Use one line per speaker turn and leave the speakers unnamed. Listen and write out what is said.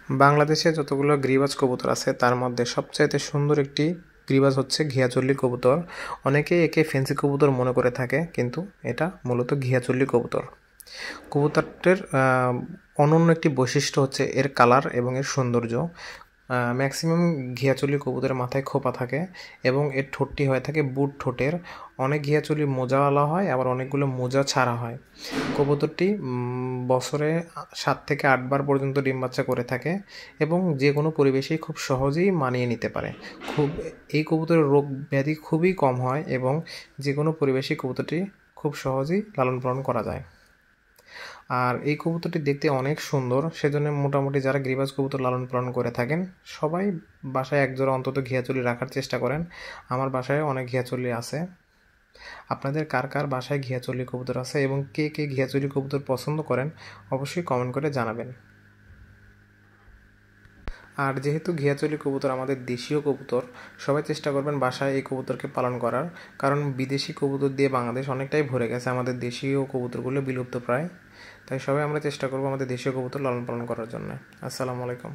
বাংলাদেশে যতগুলো গিরিবাজ কবুতর আছে তার মধ্যে সবচাইতে সুন্দর একটি গিরিবাজ হচ্ছে ঘিয়াচল্লি কবুতর। অনেকেই একে ফেন্সি কবুতর মনে করে থাকে, কিন্তু এটা মূলত ঘিয়াচল্লি কবুতর। কবুতরটির অনন্য একটি বৈশিষ্ট্য হচ্ছে এর কালার এবং এর সৌন্দর্য। ম্যাক্সিমাম ঘিয়াচল্লি কবুতরের মাথায় খোপা থাকে এবং এর ঠোঁটটি হয়ে থাকে বুট ঠোঁটের। অনেক ঘিয়াচল্লি মোজাওয়ালা হয়, আবার অনেকগুলো মোজা ছাড়া হয়। কবুতরটি বছরে 7 থেকে 8 বার পর্যন্ত ডিম বাচ্চা করে থাকে এবং যে কোনো পরিবেশেই খুব সহজেই মানিয়ে নিতে পারে। এই কবুতরের রোগ ব্যাধি খুবই কম হয় এবং যে কোনো পরিবেশেই কবুতরটি খুব সহজেই লালন পালন করা যায়। আর এই কবুতরটি দেখতে অনেক সুন্দর, সেজন্য মোটামুটি যারা গিরিবাজ কবুতর লালন পালন করে থাকেন সবাই বাসায় একজোড়া অন্তত ঘিয়াচল্লি রাখার চেষ্টা করেন। আমার বাসায় অনেক ঘিয়াচল্লি আছে। আপনাদের কার কার বাসায় ঘিয়াচল্লি কবুতর আছে এবং কে কে ঘিয়াচল্লি কবুতর পছন্দ করেন অবশ্যই কমেন্ট করে জানাবেন। আর যেহেতু ঘিয়াচল্লি কবুতর আমাদের দেশীয় কবুতর, সবাই চেষ্টা করবেন বাসায় এই কবুতরকে পালন করার, কারণ বিদেশি কবুতর দিয়ে বাংলাদেশ অনেকটাই ভরে গেছে, আমাদের দেশীয় কবুতরগুলো বিলুপ্ত প্রায়। তাই সবাই আমরা চেষ্টা করবো আমাদের দেশীয় কবুতর লালন পালন করার জন্য। আসসালামু আলাইকুম।